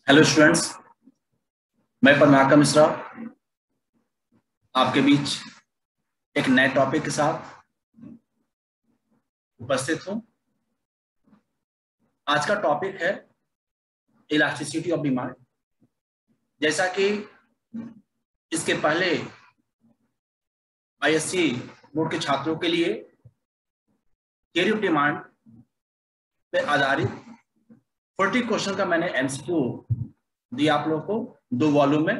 Hello students, मैं पद्माकर मिश्रा आपके बीच एक नए टॉपिक के साथ उपस्थित हूं। आज का टॉपिक है इलास्टिसिटी ऑफ डिमांड। जैसा कि इसके पहले आईएससी बोर्ड के छात्रों के लिए थियरी ऑफ डिमांड पे आधारित 40 क्वेश्चन का मैंने एमसीक्यू दिया आप लोगों को 2 वॉल्यूम में।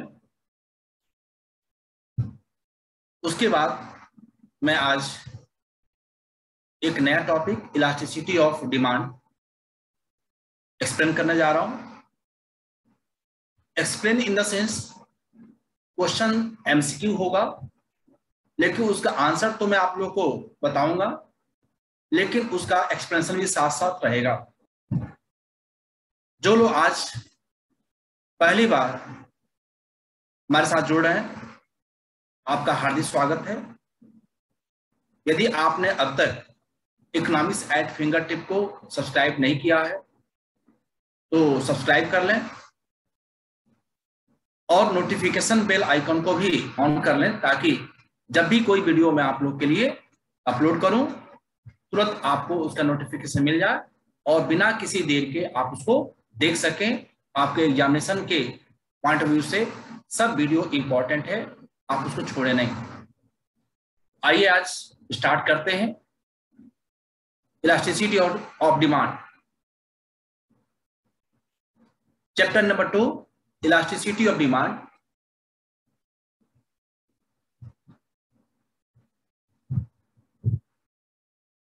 उसके बाद मैं आज एक नया topic elasticity of demand explain करने जा रहा हूं। Explain in the sense question MCQ होगा, लेकिन उसका आंसर तो मैं आप लोगों को बताऊंगा, लेकिन उसका एक्सप्लेनेशन भी साथ साथ रहेगा। जो लोग आज पहली बार हमारे साथ जुड़ रहे हैं, आपका हार्दिक स्वागत है। यदि आपने अब तक इकोनॉमिक्स एट फिंगर टिप को सब्सक्राइब नहीं किया है तो सब्सक्राइब कर लें और नोटिफिकेशन बेल आइकन को भी ऑन कर लें, ताकि जब भी कोई वीडियो मैं आप लोग के लिए अपलोड करूं तुरंत आपको उसका नोटिफिकेशन मिल जाए और बिना किसी देर के आप उसको देख सकें। आपके एग्जामिनेशन के पॉइंट ऑफ व्यू से सब वीडियो इंपॉर्टेंट है, आप उसको छोड़े नहीं। आइए आज स्टार्ट करते हैं। Elasticity of demand, chapter number 2, elasticity of demand.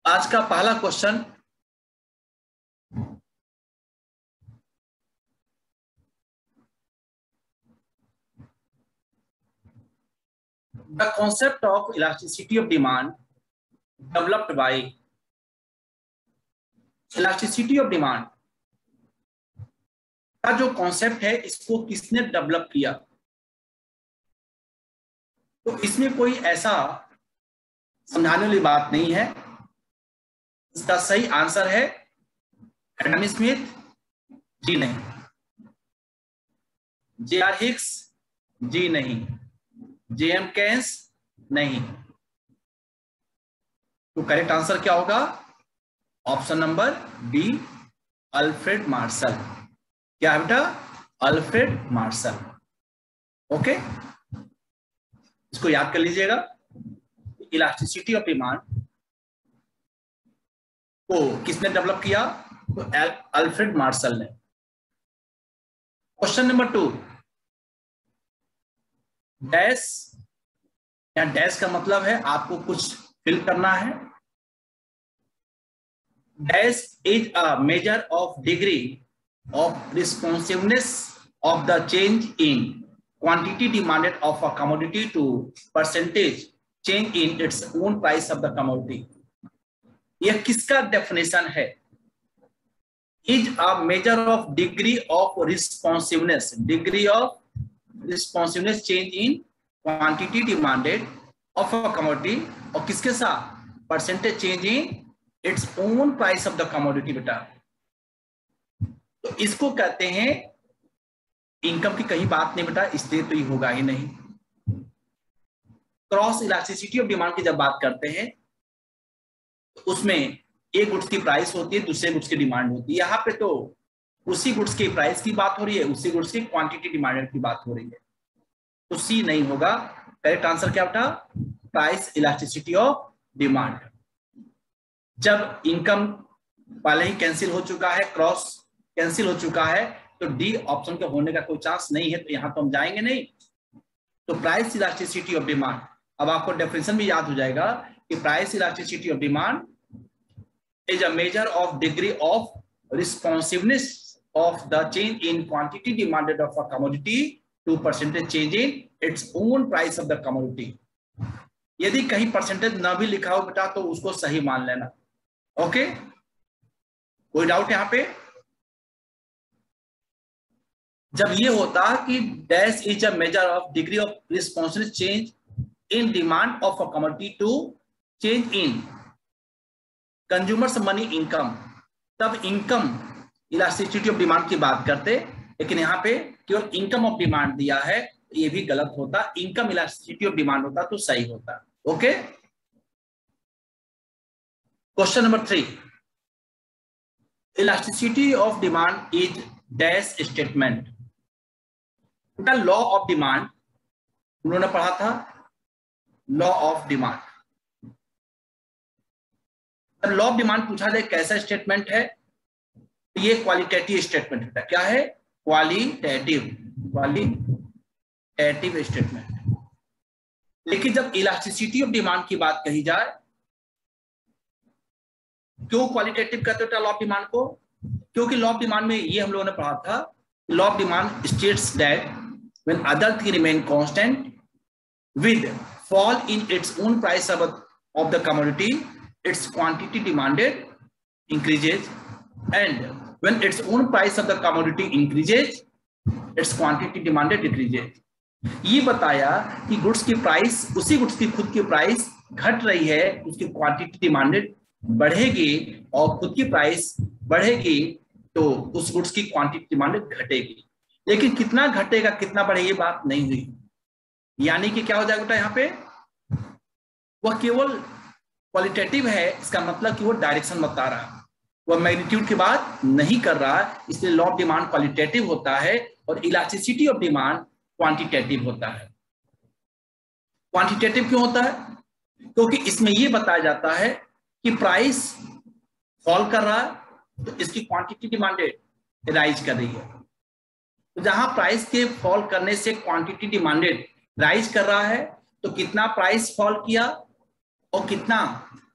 आज का पहला question, the concept of elasticity of demand developed by. Elasticity of demand का जो कॉन्सेप्ट है, इसको किसने डेवलप किया? तो इसमें कोई ऐसा समझाने वाली बात नहीं है। इसका सही आंसर है एडम स्मिथ जी नहीं, जे.आर. हिक्स जी नहीं, जे.एम. केन्स नहीं। तो करेक्ट आंसर क्या होगा? Option number B, Alfred Marshall. क्या है बेटा? Alfred Marshall. ओके, इसको याद कर लीजिएगा। इलास्टिसिटी ऑफ डिमांड को किसने डेवलप किया? तो अल्फ्रेड मार्शल ने। क्वेश्चन नंबर 2, डैश या डैश का मतलब है आपको कुछ फिल करना है। Dash is a measure of degree of responsiveness of the change in quantity demanded of a commodity to percentage change in its own price of the commodity। यह किसका डेफिनेशन है? Is a measure of degree of responsiveness, degree of responsiveness change in quantity demanded of a commodity, और किसके साथ? percentage change in its own price of the commodity। बेटा तो इसको कहते हैं इनकम की। कहीं बात नहीं बेटा, इसलिए तो ये होगा ही नहीं। क्रॉस इलास्टिसिटी ऑफ डिमांड की जब बात करते हैं तो उसमें एक गुड्स की प्राइस होती है, दूसरे गुड्स की डिमांड होती है। यहाँ पे तो उसी गुड्स की प्राइस की बात हो रही है, उसी गुड्स की क्वांटिटी डिमांड की बात हो रही है। तो सी नहीं होगा। करेक्ट आंसर क्या बेटा? Price elasticity of demand. जब इनकम पहले ही कैंसिल हो चुका है, क्रॉस कैंसिल हो चुका है, तो डी ऑप्शन के होने का कोई चांस नहीं है, तो यहां तो हम जाएंगे नहीं। तो प्राइस इलास्टिसिटी ऑफ डिमांड, अब आपको डेफिनेशन भी याद हो जाएगा कि price elasticity of demand is a measure of degree of responsiveness of the change in quantity demanded of a commodity to percentage change in its own price of the commodity. यदि कहीं percentage ना भी लिखा हो बेटा तो उसको सही मान लेना। ओके, कोई डाउट यहां पे? जब ये होता कि dash is a measure of degree of responsive change in demand of a commodity to change in consumers money income, तब इनकम इलास्टिसिटी ऑफ डिमांड की बात करते। लेकिन यहाँ पे केवल इनकम ऑफ डिमांड दिया है, ये भी गलत होता, इनकम इलास्टिसिटी ऑफ डिमांड होता तो सही होता। Okay, question number 3, elasticity of demand is dash statement. बेटा लॉ ऑफ डिमांड उन्होंने पढ़ा था, लॉ ऑफ डिमांड। अब लॉ ऑफ डिमांड पूछा जाए कैसा स्टेटमेंट है, ये क्वालिटेटिव स्टेटमेंट होता है। क्या है? Qualitative statement. लेकिन जब इलास्टिसिटी ऑफ डिमांड की बात कही जाए, क्यों क्वालिटेटिव कहते हैं लॉ ऑफ डिमांड को? क्योंकि लॉ ऑफ डिमांड में ये हम लोगों ने पढ़ा था, law of demand states that when other thing remain constant with fall in its own price of the commodity, its quantity demanded increases, and when its own price of the commodity increases, its quantity demanded decreases. ये बताया कि goods की price, उसी goods की खुद की price घट रही है, उसकी क्वांटिटी डिमांडेड बढ़ेगी, और खुद की प्राइस बढ़ेगी तो उस गुड्स की क्वांटिटी डिमांडेड घटेगी। लेकिन कितना घटेगा कितना बढ़ेगी बात नहीं हुई। यानी कि क्या हो जाएगा बेटा, यहाँ पे वह केवल क्वालिटेटिव है, इसका मतलब कि वो डायरेक्शन बता रहा है, वह मैग्नीट्यूड की बात नहीं कर रहा है। इसलिए लॉ ऑफ डिमांड क्वालिटेटिव होता है और इलास्टिसिटी ऑफ डिमांड क्वांटिटेटिव होता है। क्वांटिटेटिव क्यों होता है? क्योंकि इसमें यह बताया जाता है कि प्राइस फॉल कर रहा है तो इसकी क्वांटिटी डिमांडेड राइज कर रही है। तो जहां प्राइस के फॉल करने से क्वांटिटी डिमांडेड राइज कर रहा है, तो कितना प्राइस फॉल किया और कितना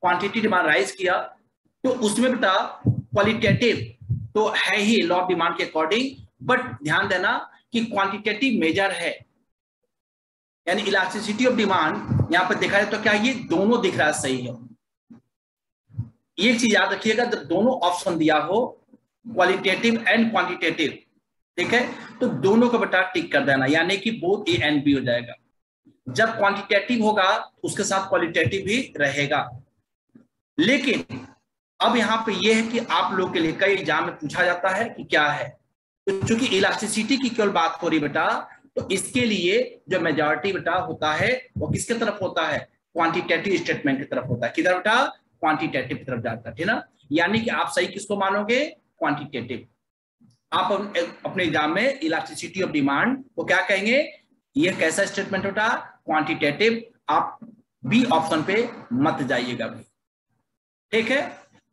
क्वांटिटी डिमांड राइज किया, तो उसमें बेटा क्वालिटेटिव तो है ही लॉ ऑफ डिमांड के अकॉर्डिंग, बट ध्यान देना कि क्वांटिटेटिव मेजर है। यानी इलास्टिसिटी ऑफ डिमांड यहां पर देखा जाए तो क्या ये दोनों दिख रहा है, सही है। एक चीज याद रखिएगा, जब दोनों ऑप्शन दिया हो क्वालिटेटिव एंड क्वांटिटेटिव, ठीक है, तो दोनों को बेटा टिक कर देना, यानी कि बोथ ए एंड बी हो जाएगा। जब क्वांटिटेटिव होगा उसके साथ क्वालिटेटिव भी रहेगा। लेकिन अब यहाँ पे ये है कि आप लोग के लिए कई एग्जाम में पूछा जाता है कि क्या है, तो चूंकि इलास्टिसिटी की केवल बात हो रही बेटा, तो इसके लिए जो मेजॉरिटी बेटा होता है वो किसके तरफ होता है? क्वांटिटेटिव स्टेटमेंट की तरफ होता है। किधर बेटा? क्वांटिटेटिव की तरफ जाता है, ठीक ना। यानी कि आप सही किसको मानोगे? क्वांटिटेटिव। आप अपने एग्जाम में इलास्टिसिटी ऑफ डिमांड को क्या कहेंगे? ये कैसा स्टेटमेंट होता? क्वांटिटेटिव। आप बी ऑप्शन पे मत जाइएगा भाई, ठीक है,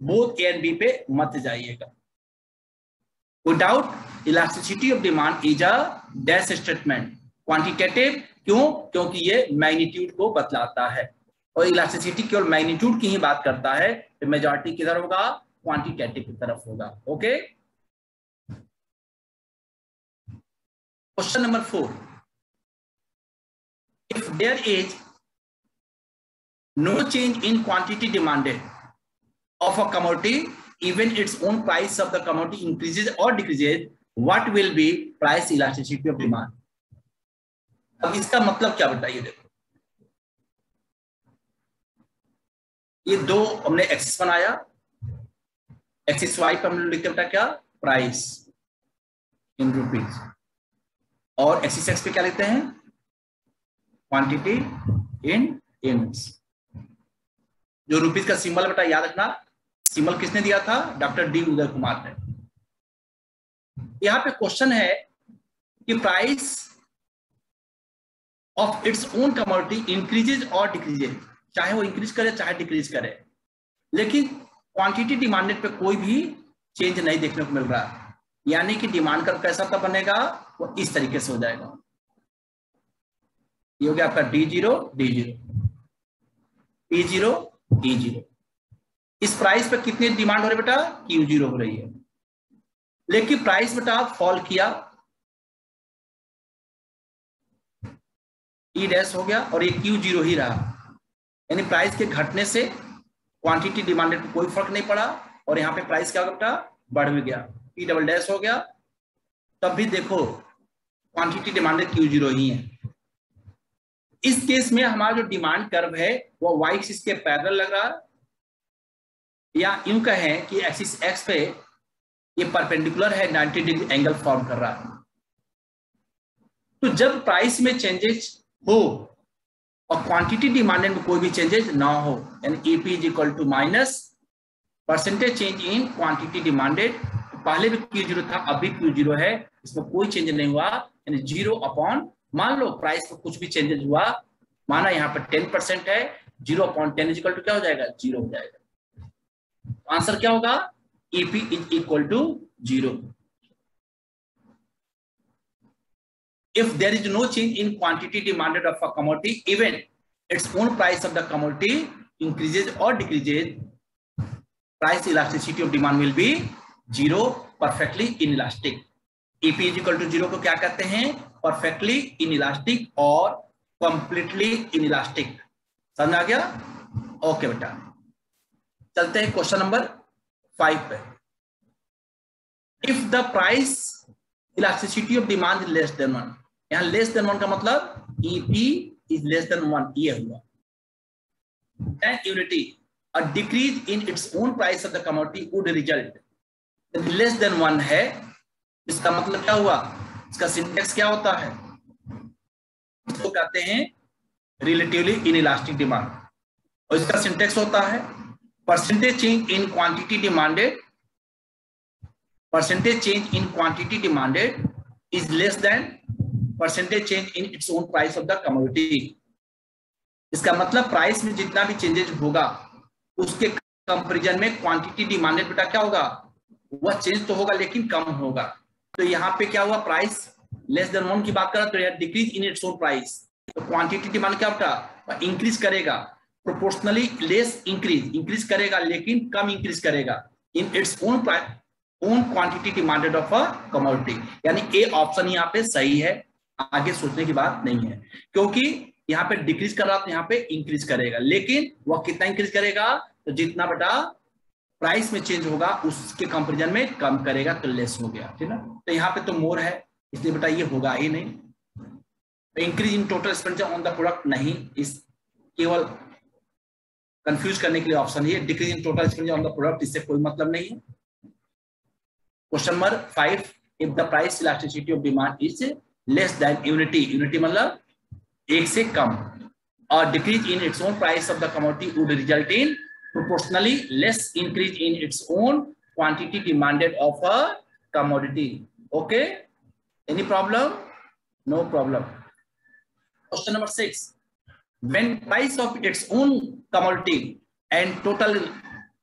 बोथ ए एंड बी पे मत जाइएगा। Without elasticity of demand is a dash statement. Quantitative क्यों? क्योंकि ये मैग्नीट्यूड को बतलाता है, और इलास्टिसिटी केवल मैग्नीट्यूड की ही बात करता है, तो मेजॉरिटी किधर होगा? क्वांटिटेटिव की तरफ होगा। Okay, question number 4, if there is no change in quantity demanded of a commodity, even its own price of the commodity increases or decreases, what will be price elasticity of demand? अब इसका मतलब क्या बताइए? देखो, ये दो हमने axis बनाया, एक्सिस वाई पर हम लिखते बेटा क्या? प्राइस इन रुपीज, और एक्सिस एक्स पे क्या लिखते हैं? Quantity in units. जो रुपीज का सिंबल बेटा याद रखना, सिंबल किसने दिया था? डॉक्टर डी उदय कुमार ने। यहां पे क्वेश्चन है कि price of its own commodity increases और डिक्रीजेज, चाहे वो इंक्रीज करे चाहे डिक्रीज करे, लेकिन क्वांटिटी डिमांडेड पे कोई भी चेंज नहीं देखने को मिल रहा है। यानी कि डिमांड कर्व कैसा तब बनेगा? वो इस तरीके से हो जाएगा। ये हो गया आपका D0 D0, P0 E0। इस प्राइस पे कितनी डिमांड हो रही है बेटा? Q0 हो रही है। लेकिन प्राइस बेटा फॉल किया, E डैश हो गया, और ये Q0 ही रहा। यानी प्राइस के घटने से क्वांटिटी डिमांडेड पे कोई फर्क नहीं पड़ा, और यहाँ पे प्राइस क्या बेटा? बढ़ भी गया, P डबल डैश हो गया। तब भी देखो क्वांटिटी डिमांडेड Q0 ही है। इस केस में हमारा जो डिमांड कर्व है वो वाई एक्सिस के पैरेलल लग रहा है, या यूं कहें कि एक्सिस एक्स पे ये परपेंडिकुलर है, 90 डिग्री एंगल फॉर्म कर रहा है। तो जब प्राइस में चेंजेस हो और क्वांटिटी डिमांडेड में कोई भी चेंजेस ना हो, यानी EP is equal to minus percentage change in quantity demanded. पहले भी Q0 था, अभी Q0 है, इसमें कोई चेंज नहीं हुआ, यानी 0 अपॉन, मान लो प्राइस में कुछ भी चेंजेस हुआ, माना यहाँ पर 10% है, 0 अपॉन 10 इक्वल टू क्या हो जाएगा, 0 हो जाएगा। आंसर क्या होगा, EP is equal to 0। If there is no change in quantity demanded of a commodity, even its own price of the commodity increases or decreases, price elasticity of demand will be 0, perfectly inelastic। EP is equal to 0 को क्या कहते हैं, perfectly inelastic और completely inelastic। समझ आ गया? Okay बेटा, चलते हैं क्वेश्चन नंबर 5 पे। If the price elasticity of demand is less than 1, यहाँ लेस देन 1 का मतलब EP is less than 1, ये हुआ। Then unity, a decrease in its own price of the commodity would result। यदि लेस देन 1 है, इसका मतलब क्या हुआ, इसका सिंटेक्स क्या होता है, इसको कहते हैं रिलेटिवली इनइलास्टिक डिमांड, और इसका सिंटेक्स होता है percentage change in quantity demanded, percentage change in quantity demanded is less than percentage change in its own price of the commodity. इसका मतलब प्राइस में जितना भी चेंजेस होगा उसके कंपैरिजन में क्वांटिटी डिमांडेड बेटा क्या होगा, वह चेंज तो होगा लेकिन कम होगा। तो यहाँ पे क्या हुआ, प्राइस लेस देन 1 की बात करें तो decrease in its own price, तो क्वांटिटी डिमांड क्या होगा, इंक्रीज करेगा, प्रोपोर्शनली लेस इंक्रीज करेगा लेकिन कम इंक्रीज करेगा इन its own quantity demanded of a commodity. यानी ए ऑप्शन यहाँ पे सही है, आगे सोचने की बात नहीं है, क्योंकि यहाँ पे डिक्रीज कर रहा तो यहाँ पे इंक्रीज करेगा, लेकिन वह कितना इंक्रीज करेगा, तो जितना बेटा प्राइस में चेंज होगा उसके कंपैरिजन में कम करेगा, तो लेस हो गया, ठीक ना। तो यहाँ पे तो मोर है, इसलिए बेटा ये होगा ही नहीं। तो increase in total expenditure on the product नहीं, इस केवल कंफ्यूज करने के लिए ऑप्शन है, decrease in total expenditure on the product, इससे कोई मतलब नहीं है। Question number 5, if the price elasticity of demand is less than unity, unity मतलब 1 से कम, और decrease in its own price of the commodity would result in proportionally less increase in its own quantity demanded of a commodity. Okay, any problem? No problem. Question number 6, when price of its own commodity and total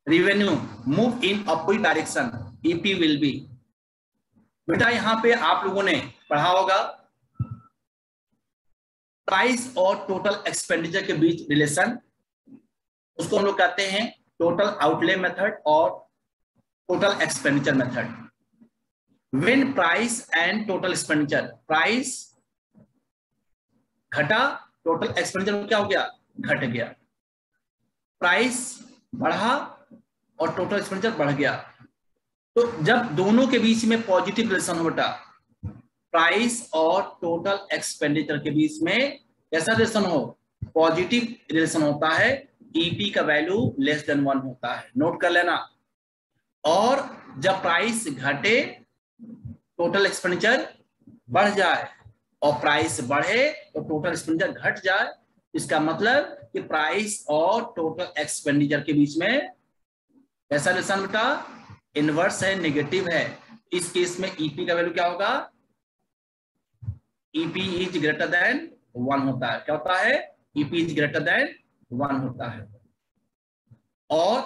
revenue move in opposite direction, EP will be। बेटा यहां पे आप लोगों ने पढ़ा होगा price और total expenditure के बीच रिलेशन, उसको हम लोग कहते हैं टोटल आउटले मेथड और total expenditure method. When price and total expenditure, price घटा, टोटल एक्सपेंडिचर क्या हो गया, घट गया, प्राइस बढ़ा और टोटल एक्सपेंडिचर बढ़ गया, तो जब दोनों के बीच में पॉजिटिव रिलेशन हो बेटा, प्राइस और टोटल एक्सपेंडिचर के बीच में कैसा रिलेशन हो, पॉजिटिव रिलेशन होता है, ईपी का वैल्यू लेस देन 1 होता है, नोट कर लेना। और जब प्राइस घटे, टोटल एक्सपेंडिचर बढ़ जाए, और प्राइस बढ़े तो टोटल एक्सपेंडिचर घट जाए, इसका मतलब कि प्राइस और टोटल एक्सपेंडिचर के बीच में कैसा रिलेशन बेटा, इनवर्स है, नेगेटिव है। इस केस में ईपी का वैल्यू क्या होगा, ईपी इज ग्रेटर देन 1 होता है, क्या होता है, ईपी इज ग्रेटर देन 1 होता है। और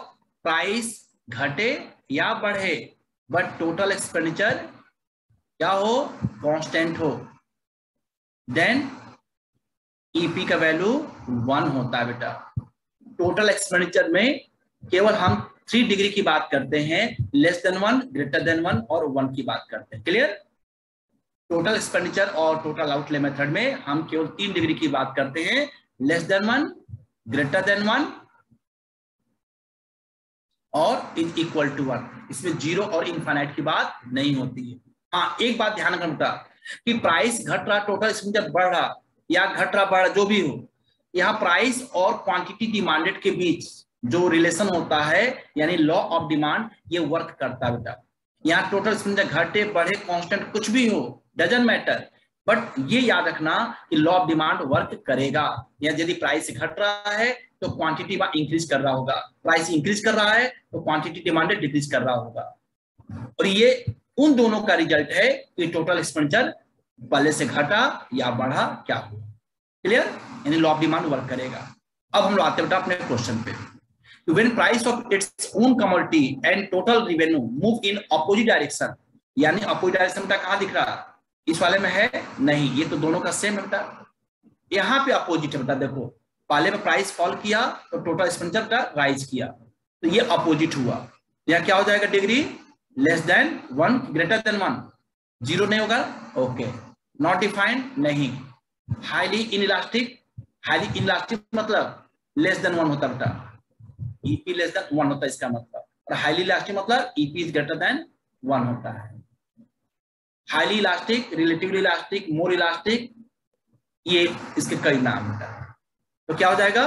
प्राइस घटे या बढ़े बट टोटल एक्सपेंडिचर क्या हो, कांस्टेंट हो, देन ईपी का वैल्यू 1 होता है बेटा। टोटल एक्सपेंडिचर में केवल हम 3 डिग्री की बात करते हैं, लेस देन 1, ग्रेटर देन 1 और 1 की बात करते हैं, क्लियर। टोटल एक्सपेंडिचर और टोटल आउटले मेथड में हम केवल 3 डिग्री की बात करते हैं, लेस देन 1, ग्रेटर देन 1 और इज इक्वल टू 1। इसमें 0 और इनफाइनाइट की बात नहीं होती है। हाँ, एक बात ध्यान रखना कि प्राइस घट रहा, टोटल एक्सपेंडिचर बढ़ रहा या घट रहा बढ़, जो भी हो, यहाँ प्राइस और क्वांटिटी डिमांडेड के बीच जो रिलेशन होता है, यानी लॉ ऑफ डिमांड, ये वर्क करता है बेटा। यहाँ टोटल एक्सपेंडिचर घटे बढ़े कांस्टेंट कुछ भी हो, डजंट मैटर, बट ये याद रखना कि लॉ ऑफ डिमांड वर्क करेगा, या यदि प्राइस घट रहा है तो क्वांटिटी इंक्रीज कर रहा होगा, प्राइस इंक्रीज कर रहा है तो क्वांटिटी डिमांड डिक्रीज कर रहा होगा। और ये उन दोनों का रिजल्ट है कि टोटल एक्सपेंडिचर पहले से घटा या बढ़ा क्या हुआ। क्लियर? यानी लॉ ऑफ डिमांड वर्क करेगा। अब हम लोग आते बेटा अपने क्वेश्चन पे। When price of its own commodity and total revenue move in opposite direction, यानी opposite direction का कहाँ दिख रहा है? इस वाले में है नहीं, ये तो दोनों का सेम है बेटा। यहाँ पे अपोजिट है बेटा, देखो पहले में प्राइस फॉल किया तो टोटल एक्सपेंडिचर का राइज किया, तो ये अपोजिट हुआ। यहाँ क्या हो जाएगा? Degree less than 1 greater than 1, zero नहीं होगा। ओके, नॉट डिफाइंड नहीं। हाईली इनइलास्टिक, हाईली इनइलास्टिक मतलब लेस देन 1 होता बेटा, EP लेस देन 1 होता है इसका मतलब। और हाईली इलास्टिक मतलब EP इज ग्रेटर देन 1 होता है। हाईली इलास्टिक, रिलेटिवली इलास्टिक, मोर इलास्टिक, ये इसके कई नाम होता है। तो क्या हो जाएगा?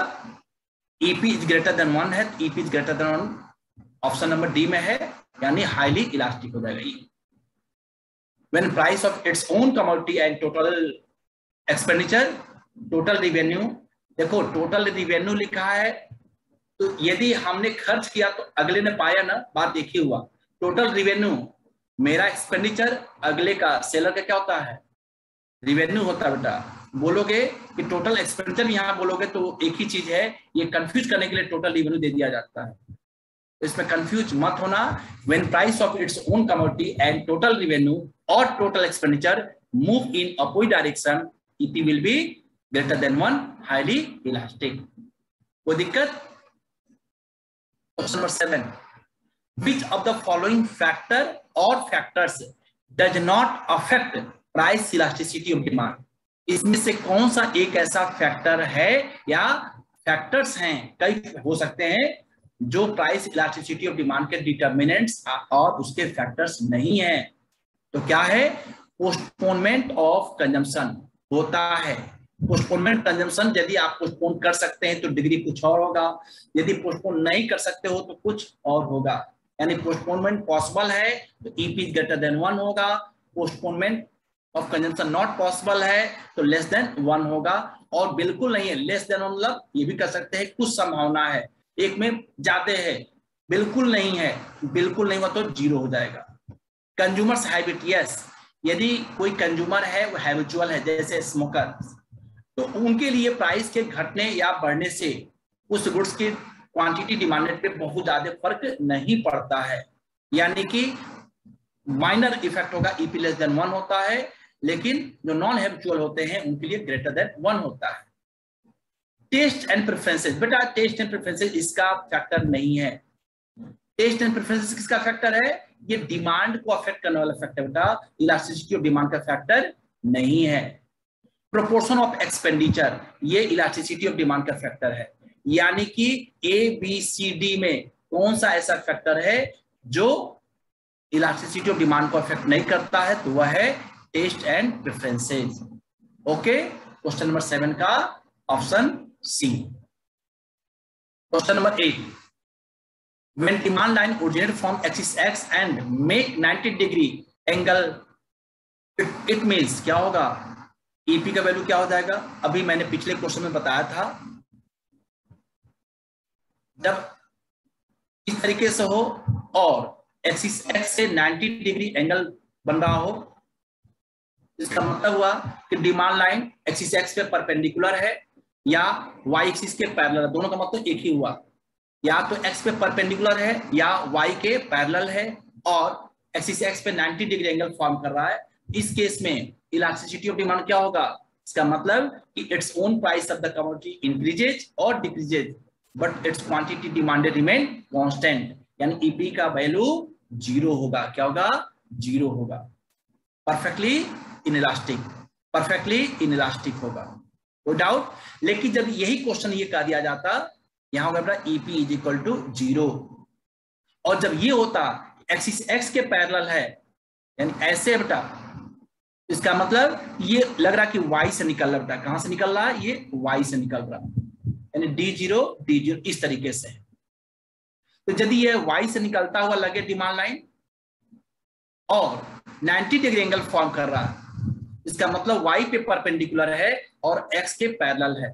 EP इज ग्रेटर देन 1 है, EP is greater than 1 option number D में है, यानी हाईली इलास्टिक हो जाएगा ये। When price of its own commodity and total expenditure, total revenue, देखो टोटल रिवेन्यू लिखा है, तो यदि हमने खर्च किया तो अगले ने पाया ना, बात देखी हुआ। टोटल रिवेन्यू मेरा एक्सपेंडिचर, अगले का सेलर का क्या होता है? रिवेन्यू होता है बेटा। बोलोगे कि टोटल एक्सपेंडिचर यहाँ बोलोगे तो एक ही चीज है, ये कंफ्यूज करने के लिए टोटल रिवेन्यू दे दिया जाता है, इसमें कंफ्यूज मत होना। When price of its own commodity and total revenue और total expenditure move in opposite direction, EP will be greater than 1, highly elastic. कोई दिक्कत? Question number 7. Which of the following factor or factors does not affect price elasticity of demand? इसमें से कौन सा एक ऐसा factor है या फैक्टर्स हैं, कई हो सकते हैं, जो प्राइस इलास्टिसिटी ऑफ डिमांड के डिटर्मिनेंट्स और उसके फैक्टर्स नहीं है? तो क्या है? पोस्टपोनमेंट ऑफ कंजम्पशन होता है। पोस्टपोनमेंट कंजम्पशन यदि आप पोस्टपोन कर सकते हैं तो डिग्री कुछ और होगा, यदि पोस्टपोन नहीं कर सकते हो तो कुछ और होगा। यानी पोस्टपोनमेंट पॉसिबल है तो EP ग्रेटर देन 1 होगा, postponement of consumption not possible है तो लेस देन 1 होगा, और बिल्कुल नहीं है लेस देन 1 मतलब ये भी कर सकते हैं कुछ संभावना है, एक में ज्यादा है, बिल्कुल नहीं है, बिल्कुल नहीं हुआ तो 0 हो जाएगा। कंज्यूमर्स हैबिट, यस, यदि कोई कंज्यूमर है वो हैबिचुअल है, जैसे स्मोकर, तो उनके लिए प्राइस के घटने या बढ़ने से उस गुड्स की क्वांटिटी डिमांडेड पे बहुत ज्यादा फर्क नहीं पड़ता है, यानी कि माइनर इफेक्ट होगा, EP लेस देन 1 होता है, लेकिन जो नॉन हैबिचुअल होते हैं उनके लिए ग्रेटर देन 1 होता है। टेस्ट एंड प्रेफरेंसेस, बेटा टेस्ट एंड प्रेफरेंसेस इसका फैक्टर नहीं है। टेस्ट एंड प्रेफरेंसेस किसका फैक्टर है? ये डिमांड को अफेक्ट करने वाला फैक्टर बेटा, इलास्टिसिटी ऑफ डिमांड का फैक्टर नहीं है। प्रोपोर्शन ऑफ एक्सपेंडिचर, ये इलास्टिसिटी ऑफ डिमांड का फैक्टर है, यानी कि ABCD में कौन सा ऐसा फैक्टर है जो इलास्टिसिटी ऑफ डिमांड को अफेक्ट नहीं करता है, तो वह है taste and preferences. Okay, question number 7 का option C। Question number 8, when demand line originate from axis X and make 90 degree angle, it means क्या होगा? EP का वैल्यू क्या हो जाएगा? अभी मैंने पिछले क्वेश्चन में बताया था, जब इस तरीके से हो और एक्सिस X से 90 डिग्री एंगल बन रहा हो, इसका मतलब हुआ कि डिमांड लाइन एक्सिस X पे परपेंडिकुलर है या Y एक्सिस के पैरेलल, दोनों का मतलब एक ही हुआ, या तो X पे परपेंडिकुलर है या Y के पैरेलल है और एक्सिस X पे 90 डिग्री एंगल फॉर्म कर रहा है। इस केस में इलास्टिसिटी ऑफ डिमांड क्या होगा? इसका मतलब कि its own price of the commodity increases और decreases but its quantity demanded remain constant, यानी EP का वैल्यू 0 होगा। क्या होगा? 0 होगा। परफेक्टली इनइलास्टिक, परफेक्टली इनइलास्टिक होगा, नो डाउट। लेकिन जब यही क्वेश्चन ये कह दिया जाता, यहां होगा बेटा EP इज इक्वल टू 0, और जब ये होता एक्सिस X के पैरेलल है, यानी ऐसे बेटा, इसका मतलब ये लग रहा कि Y से निकल रहा है। कहां से निकल रहा है? ये Y से निकल रहा है, यानी D0 इस तरीके से। तो यदि ये Y से निकलता हुआ लगे डिमांड लाइन और 90 डिग्री एंगल फॉर्म कर रहा है, इसका मतलब y पे परपेंडिकुलर है और x के पैरेलल है।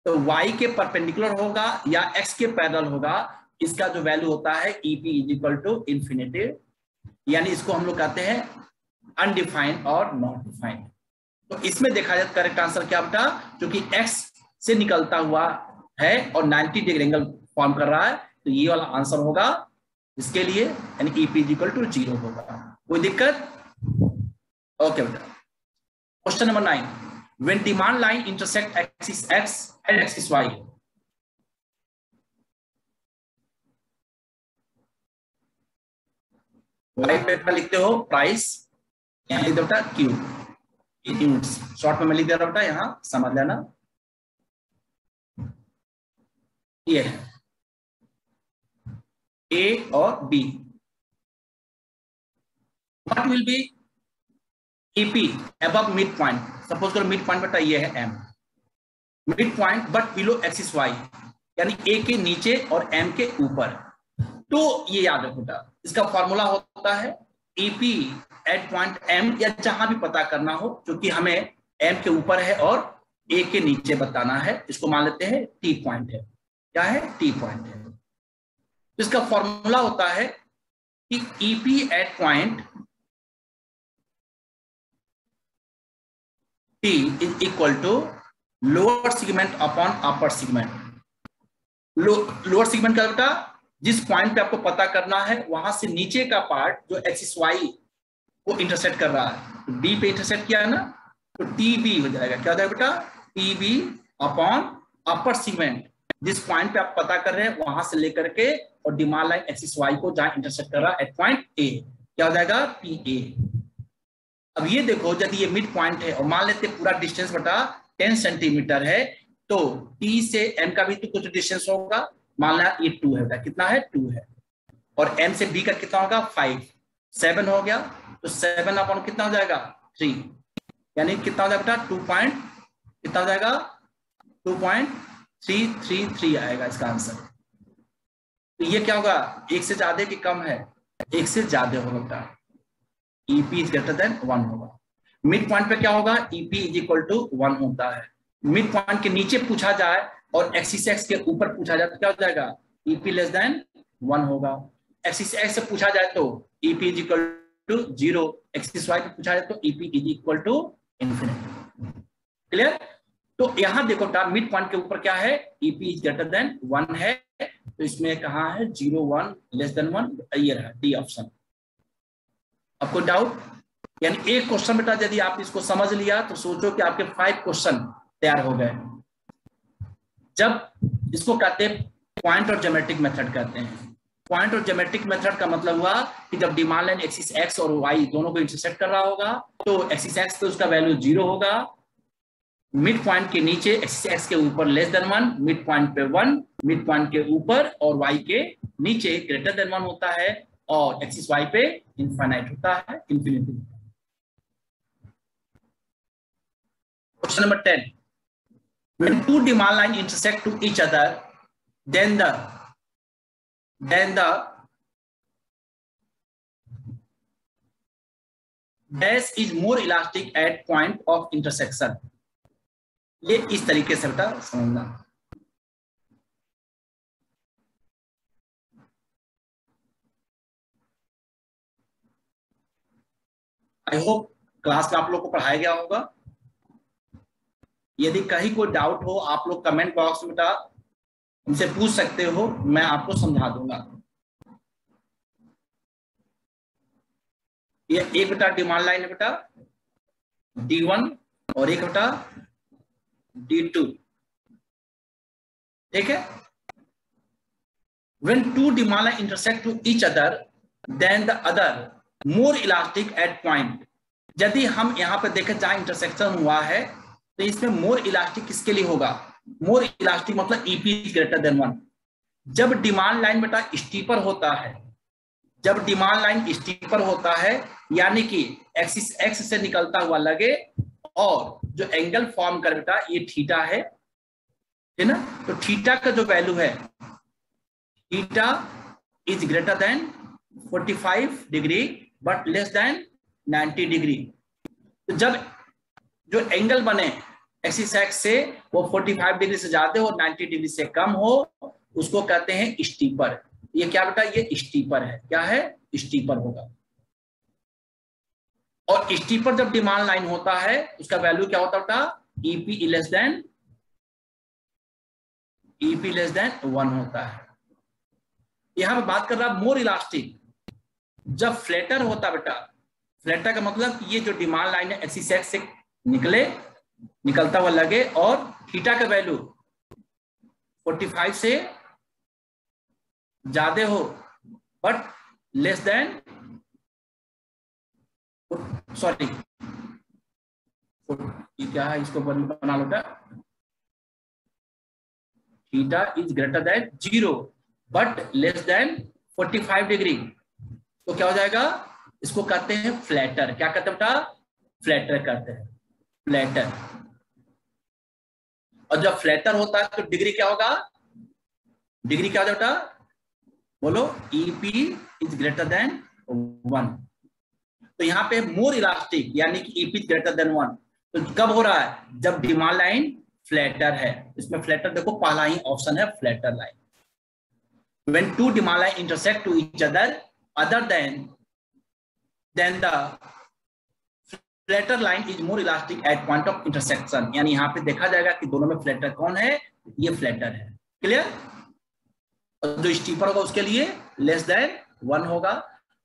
तो y के परपेंडिकुलर होगा या x के पैरेलल होगा, इसका जो वैल्यू होता है EP is equal to infinity, यानी इसको हम लोग कहते हैं अनडिफाइंड और नॉट डिफाइंड। तो इसमें देखा जाए करेक्ट आंसर क्या बेटा, क्योंकि x से निकलता हुआ है और 90 डिग्री एंगल फॉर्म कर रहा है, तो ये वाला आंसर होगा इसके लिए, यानी EP इज इक्वल टू 0 होगा। कोई दिक्कत? ओके बेटा। Question number 9, when demand line intersect axis x and axis y। y पे लिखते हो प्राइस, यहाँ लिख दो बेटा Q, यूनिट्स शॉर्ट में मैं लिख दे रहा बेटा, यहां समझ लेना। ये है A और B। What will be EP above mid point, suppose करो मिड पॉइंट बेटा ये है M, mid point but below axis Y, यानी A के नीचे और M के ऊपर। तो ये याद रखो बेटा, इसका फॉर्मूला होता है EP एट पॉइंट M, या जहां भी पता करना हो, क्योंकि हमें M के ऊपर है और A के नीचे बताना है, इसको मान लेते हैं T पॉइंट है। क्या है? T पॉइंट है। तो इसका फॉर्मूला होता है कि EP at point T is equal to lower segment upon upper segment. Lower segment का बेटा जिस पॉइंट पे आपको पता करना है वहां से नीचे का पार्ट जो एक्सिस Y को इंटरसेक्ट कर रहा है, तो D पे इंटरसेक्ट किया है ना, तो TB हो जाएगा। क्या हो जाएगा बेटा? TB अपॉन अपर सेगमेंट, जिस पॉइंट पे आप पता कर रहे हैं वहां से लेकर के और डिमांड लाइन एक्सिस Y को जहां इंटरसेक्ट कर रहा है एट पॉइंट A, क्या हो जाएगा? PA। अब ये देखो, यदि ये मिड पॉइंट है और मान लेते पूरा डिस्टेंस बेटा 10 सेंटीमीटर है, तो T से M का भी तो कुछ डिस्टेंस होगा, मान ला ये 2 है बेटा, कितना है? 2 है, और M से D का कितना होगा? 5, 7 हो गया, तो 7 अपॉन कितना हो जाएगा? 3, यानी कितना हो जाएगा बेटा? 2 पॉइंट कितना हो जाएगा? 2.333 आएगा इसका आंसर। तो ये क्या होगा? एक से ज्यादा कि कम है? एक से ज्यादा होगा बेटा, EP इज ग्रेटर देन 1 होगा। मिड पॉइंट पे क्या होगा? EP इज इक्वल टू 1 होता है। मिड पॉइंट के नीचे पूछा जाए और एक्सिस एक्स के ऊपर पूछा जाए तो क्या हो जाएगा? EP लेस देन 1 होगा। एक्सिस एक्स से पूछा जाए तो EP is equal to 0, axis y पे पूछा जाए तो EP is equal to infinity. Clear? तो यहां देखो बेटा, मिड पॉइंट के ऊपर क्या है? EP इज ग्रेटर देन 1 है, तो इसमें कहां है? 0, 1, लेस देन 1, ये रहा डी ऑप्शन। आपको डाउट? यानी एक क्वेश्चन बेटा यदि आप इसको समझ लिया तो सोचो कि आपके 5 क्वेश्चन तैयार हो गए। जब इसको कहते हैं पॉइंट और ज्योमेट्रिक मेथड कहते हैं। पॉइंट और ज्योमेट्रिक मेथड का मतलब हुआ कि जब डिमांड लाइन एक्सिस एक्स और वाई दोनों को इंटरसेक्ट कर रहा होगा, तो एक्सिस एक्स पे उसका वैल्यू 0 होगा, मिड पॉइंट के नीचे एक्सिस एक्स के ऊपर लेस देन 1, मिड पॉइंट पे 1, मिड पॉइंट के ऊपर और वाई के नीचे ग्रेटर देन 1 होता है, और एक्सिस वाई पे इनफाइनाइट होता है, infinity. Question number 10, when two demand line intersect to each other, then the dash is more elastic at point of intersection। ये इस तरीके से बेटा समझना। आई होप क्लास में आप लोग को पढ़ाया गया होगा। यदि कहीं कोई डाउट हो आप लोग कमेंट बॉक्स में बेटा हमसे पूछ सकते हो, मैं आपको समझा दूंगा। ये एक बेटा डिमांड लाइन है बेटा D1 और एक बेटा D2, ठीक है। When two demand line intersect to each other, then the other more elastic at point। यदि हम यहाँ पे देखें जहां इंटरसेक्शन हुआ है तो इसमें मोर इलास्टिक किसके लिए होगा? मोर इलास्टिक मतलब EP ग्रेटर देन 1। जब डिमांड लाइन बेटा स्टीपर होता है, जब डिमांड लाइन स्टीपर होता है यानी कि एक्सिस एक्स से निकलता हुआ लगे और जो एंगल फॉर्म कर बेटा ये थीटा है ना, तो थीटा का जो वैल्यू है theta is greater then 45 degree but less than 90 degree. तो जब जो एंगल बने एक्सिस एक्स से वो 45 डिग्री से ज्यादा हो, 90 डिग्री से कम हो, उसको कहते हैं स्टीपर। ये क्या बेटा, ये स्टीपर है। क्या है? स्टीपर होगा। और स्टीपर जब डिमांड लाइन होता है उसका वैल्यू क्या होता बेटा? ईपी लेस देन 1 होता है। यहां पे बात कर रहा मोर इलास्टिक, जब फ्लैटर होता बेटा, फ्लैटर का मतलब ये जो डिमांड लाइन है एक्सिस एक्स से निकलता हुआ लगे और थीटा का वैल्यू 45 से ज्यादा हो बट लेस देन, सॉरी क्या है, इसको बना लो बेटा, theta is greater then 0 but less than 45 degree, तो क्या हो जाएगा? इसको कहते हैं फ्लैटर। क्या कहते हैं बेटा? फ्लैटर कहते हैं, फ्लैटर। और जब फ्लैटर होता है तो डिग्री क्या होगा? डिग्री क्या होता है बेटा? बोलो, ईपी इज ग्रेटर देन 1। तो यहाँ पे मोर इलास्टिक यानी कि ईपी इज ग्रेटर देन 1, तो कब हो रहा है? जब डिमांड लाइन फ्लैटर है। इसमें फ्लैटर देखो, पहला ही ऑप्शन है flatter line. When two demand line intersect to each other than the flatter line is more elastic at point of intersection, यानी यहाँ पे देखा जाएगा कि दोनों में फ्लैटर कौन है? ये फ्लैटर है। क्लियर? और जो स्टीपर होगा उसके लिए लेस देन 1 होगा।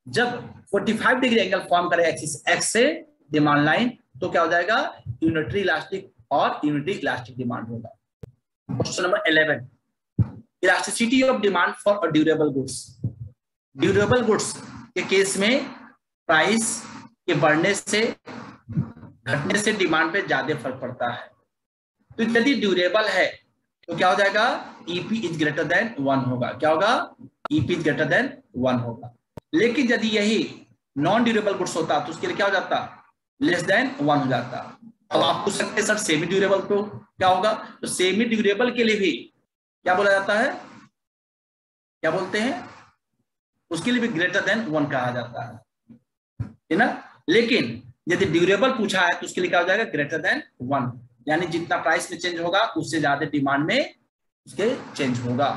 जब 45 डिग्री एंगल फॉर्म करे एक्सिस एक्स से डिमांड लाइन, तो क्या हो जाएगा? यूनिटरी इलास्टिक और यूनिटरी इलास्टिक डिमांड होगा। Question number 11, elasticity of demand for durable goods. Durable goods के केस में प्राइस के बढ़ने से घटने से डिमांड पे ज्यादा फर्क पड़ता है। तो यदि ड्यूरेबल है तो क्या हो जाएगा? ईपी इज ग्रेटर देन 1 होगा। क्या होगा? ईपी इज ग्रेटर देन 1 होगा। लेकिन यदि यही नॉन ड्यूरेबल गुड्स होता तो उसके लिए क्या हो जाता? लेस देन 1 हो जाता। अब आप पूछ सकते हैं सर सेमी ड्यूरेबल तो क्या होगा? तो सेमी ड्यूरेबल के लिए भी क्या बोला जाता है? क्या बोलते हैं? उसके लिए भी ग्रेटर देन 1 कहा जाता है ना। लेकिन यदि ड्यूरेबल पूछा है तो उसके लिए क्या हो जाएगा? ग्रेटर देन 1, यानी जितना प्राइस में चेंज होगा उससे ज्यादा डिमांड में उसके चेंज होगा।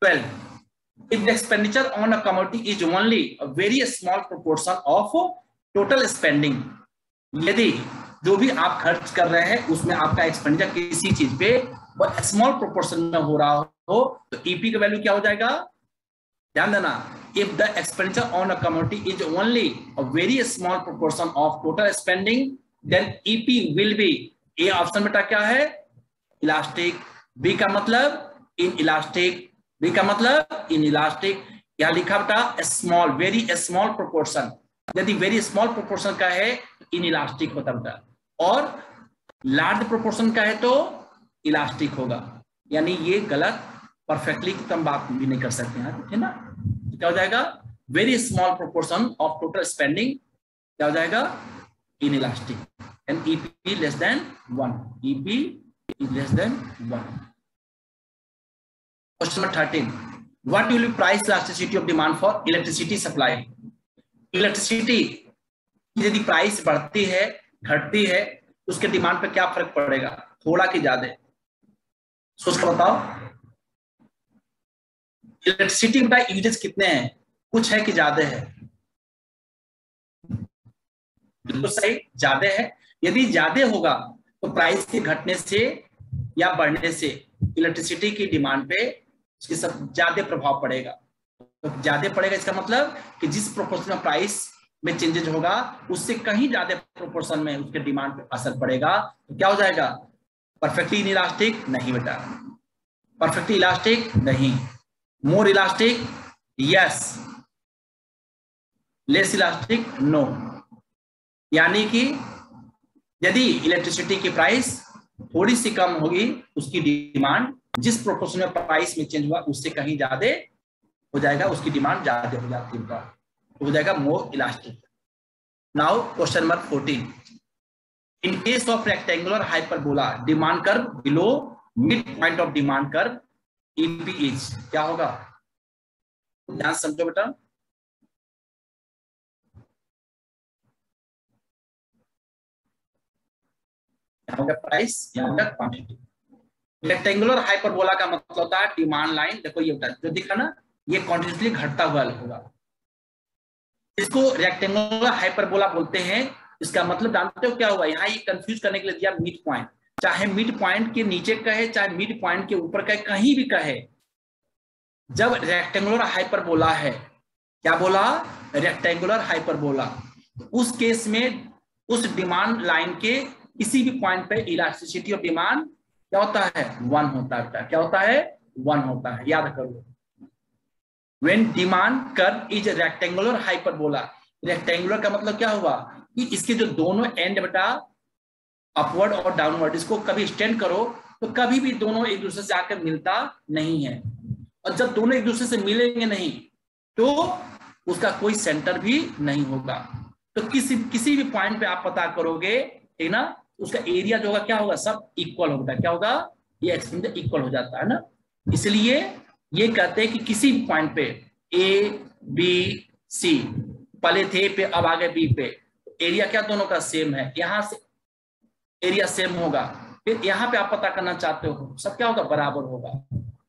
12, if the expenditure on a commodity is only a very small proportion of total spending, यदि जो भी आप खर्च कर रहे हैं उसमें आपका एक्सपेंडिचर किसी चीज पे बहुत स्मॉल प्रोपोर्शन में हो रहा हो तो ईपी का वैल्यू क्या हो जाएगा? ध्यान देना, if the expenditure on a commodity is only a very small proportion of total spending then EP will be, A option बेटा क्या है? इलास्टिक। बी का मतलब इन इलास्टिक। बी का मतलब इन इलास्टिक। यहां लिखा बेटा स्मॉल, वेरी स्मॉल प्रोपोर्शन। यदि वेरी स्मॉल प्रोपोर्शन का है इन इलास्टिक होता बेटा, और लार्ज प्रोपोर्शन का है तो इलास्टिक होगा। यानी ये गलत, परफेक्टली तो हम बात भी नहीं कर सकते हैं, है ना। तो क्या हो जाएगा? Very small proportion of total spending क्या हो जाएगा? In elastic. And EP less than 1, EP is less than 1। Question number 13, what will be price elasticity of demand for electricity supply. Electricity यदि प्राइस बढ़ती है घटती है तो उसके डिमांड पे क्या फर्क पड़ेगा? थोड़ा कि ज्यादा? सोच कर बताओ। इलेक्ट्रिसिटी का यूजेस कितने हैं? कुछ है कि ज्यादा है? बिल्कुल सही, ज्यादा है। यदि ज्यादा होगा तो प्राइस के घटने से या बढ़ने से इलेक्ट्रिसिटी की डिमांड पे उसके सब ज्यादा प्रभाव पड़ेगा। तो ज्यादा पड़ेगा इसका मतलब कि जिस प्रोपोर्शन में प्राइस में चेंजेस होगा उससे कहीं ज्यादा प्रोपोर्शन में उसके डिमांड पे असर पड़ेगा। तो क्या हो जाएगा? Perfectly elastic? नहीं बेटा, परफेक्टली इलास्टिक नहीं। More elastic? Yes. Less elastic? No. यानी कि यदि इलेक्ट्रिसिटी की प्राइस थोड़ी सी कम होगी उसकी डिमांड जिस प्रोपोर्शन में प्राइस में चेंज हुआ उससे कहीं ज्यादा हो जाएगा, उसकी डिमांड ज्यादा हो जाती है, तो हो जाएगा मोर elastic. Now question number 14, in case of rectangular hyperbola demand curve below mid point of demand curve EP is क्या होगा? ध्यान समझो बेटा। यहाँ होगा प्राइस, यहाँ होगा क्वांटिटी। रेक्टेंगुलर हाइपरबोला का मतलब होता है डिमांड लाइन, देखो ये जो दिखा ना, ये कॉन्टिन्यूसली घटता हुआ होगा, इसको रेक्टेंगुलर हाइपरबोला बोलते हैं। इसका मतलब जानते हो क्या हुआ, यहाँ ये कंफ्यूज करने के लिए दिया मिड पॉइंट, चाहे मिड पॉइंट के नीचे कहे चाहे मिड पॉइंट के ऊपर कहे, कहीं भी कहे, जब रेक्टेंगुलर हाइपरबोला है, क्या बोला, रेक्टेंगुलर हाइपरबोला, उस केस में उस डिमांड लाइन के किसी भी पॉइंट पे इलास्टिसिटी ऑफ डिमांड क्या होता है, 1 होता है। क्या होता है, 1 होता है, याद करो। When demand curve is rectangular hyperbola, rectangular का मतलब क्या हुआ कि इसके जो दोनों एंड बेटा अपवर्ड और डाउनवर्ड, इसको कभी एक्सटेंड करो तो कभी भी दोनों एक दूसरे से आकर मिलता नहीं है, और जब दोनों एक दूसरे से मिलेंगे नहीं तो उसका कोई सेंटर भी नहीं होगा। तो किसी भी पॉइंट पे आप पता करोगे, ठीक ना, उसका एरिया जो होगा क्या होगा, सब इक्वल होता है। क्या होगा, ये एक्सपेंशन इक्वल हो जाता है ना। इसलिए ये कहते हैं कि किसी भी पॉइंट पे ए बी सी, पहले थे ए पे अब आ गए बी पे, एरिया क्या दोनों का सेम है, यहां से एरिया सेम होगा, फिर यहाँ पे आप पता करना चाहते हो सब क्या होगा, बराबर होगा।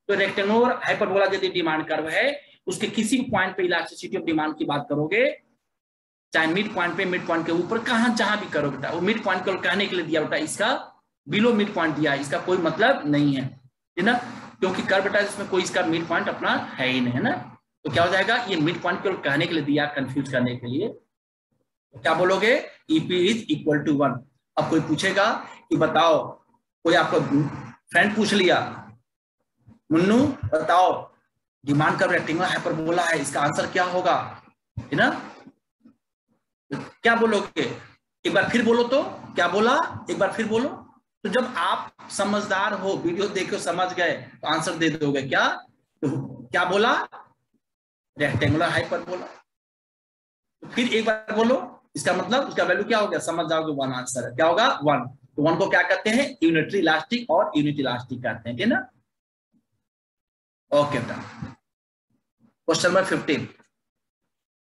तो रेक्टेंगुलर हाइपरबोला यदि डिमांड कर्व है, उसके किसी भी पॉइंट पे इलास्टिसिटी ऑफ डिमांड की बात करोगे, चाहे मिड पॉइंट पे, मिड पॉइंट के ऊपर, कहां जहां भी करो बेटा, वो मिड पॉइंट को कहने के लिए दिया बेटा, इसका बिलो मिड पॉइंट दिया, इसका कोई मतलब नहीं है, ठीक ना, क्योंकि कर्व बेटा इसमें कोई इसका मिड पॉइंट अपना है ही नहीं, है ना। तो क्या हो जाएगा, ये मिड पॉइंट को कहने के लिए दिया, कंफ्यूज करने के लिए। तो क्या बोलोगे, ईपी इज इक्वल टू 1। अब कोई पूछेगा कि बताओ, कोई आपको फ्रेंड पूछ लिया, मुन्नू बताओ डिमांड कर्व रेक्टेंगुलर हाइपरबोला है, इसका आंसर क्या होगा, है ना, क्या बोलोगे, एक बार फिर बोलो तो, क्या बोला, एक बार फिर बोलो। तो जब आप समझदार हो, वीडियो देखो समझ गए, तो आंसर दे दोगे। क्या, तो क्या बोला, रेक्टेंगुलर हाइपरबोला। तो फिर एक बार बोलो, इसका मतलब उसका वैल्यू क्या हो गया, समझ जाओगे, 1 आंसर है। क्या होगा, 1। तो 1 को क्या कहते हैं, यूनिटरी इलास्टिक और यूनिट इलास्टिक कहते हैं, ठीक है ना। ओके बेटा, question number 15,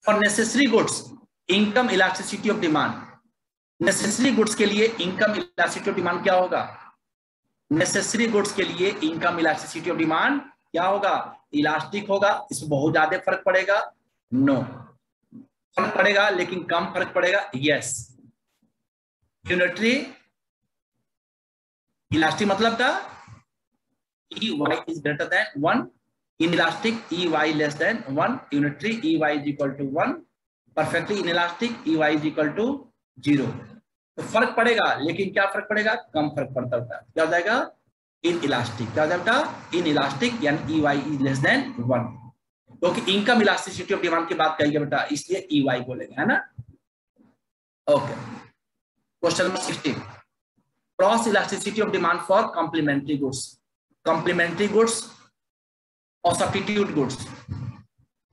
for necessary goods income elasticity of demand. Necessary goods के लिए इनकम इलास्टिसिटी ऑफ डिमांड क्या होगा, नेसेसरी गुड्स के लिए इनकम इलास्टिसिटी ऑफ डिमांड क्या होगा, इलास्टिक होगा। इसमें बहुत ज्यादा फर्क पड़ेगा, नो, फर्क पड़ेगा लेकिन कम फर्क पड़ेगा, यस। यूनिटरी इलास्टिक मतलब था E Y is greater than 1, inelastic EY less than 1, unitary EY is equal to 1, perfectly inelastic EY is equal to 0। तो फर्क पड़ेगा लेकिन क्या फर्क पड़ेगा, कम फर्क पड़ता होता है। क्या हो जाएगा, इन इलास्टिक। क्या हो जाएगा, इन इलास्टिक, यानी EY is less than 1, क्योंकि इनकम इलास्टिसिटी ऑफ डिमांड की बात करेंगे बेटा, इसलिए EY बोलेंगे, है ना। Okay, question number 16, cross elasticity of demand for complementary goods. Complementary goods और सब्स्टिट्यूट गुड्स,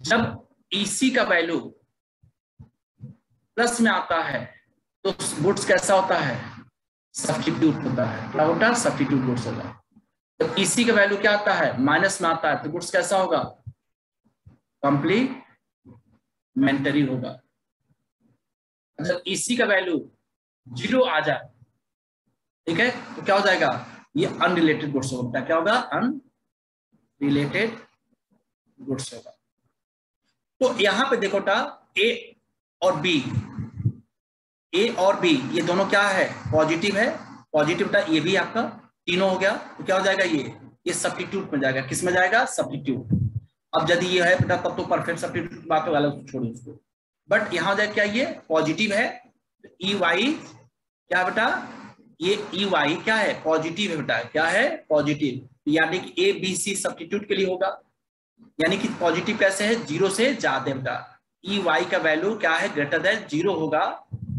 जब ईसी का वैल्यू प्लस में आता है तो गुड्स कैसा होता है, सब्स्टिट्यूट होता है। क्या होता है, सब्स्टिट्यूट गुड्स होगा। जब ईसी का वैल्यू क्या आता है, माइनस में आता है, तो गुड्स कैसा होगा, कॉम्प्लीमेंटरी होगा। जब ईसी का वैल्यू 0 आ जाए, ठीक है, तो क्या हो जाएगा, ये अनरिलेटेड गुड्स होगा। क्या होगा, अनरिलेटेड गुड्स होगा। तो यहां पे देखो टा, ए और बी, ए और बी ये दोनों क्या है, पॉजिटिव है, पॉजिटिव बेटा, ये भी आपका तीनों हो गया। तो क्या हो जाएगा, ये सब्स्टिट्यूट में जाएगा, किस में जाएगा, सब्स्टिट्यूट। अब यदि ये है बेटा तब तो परफेक्ट सब्स्टिट्यूट बात हो, अलग छोड़ो उसको, बट यहां जाए क्या, ये पॉजिटिव है, ई वाई क्या बेटा, ये ई वाई क्या है, पॉजिटिव है बेटा, क्या है, पॉजिटिव, यानी कि ए बी सी सब्स्टिट्यूट के लिए होगा। यानी कि पॉजिटिव कैसे है, 0 से ज्यादा बेटा, ई वाई का वैल्यू क्या है, ग्रेटर देन 0 होगा,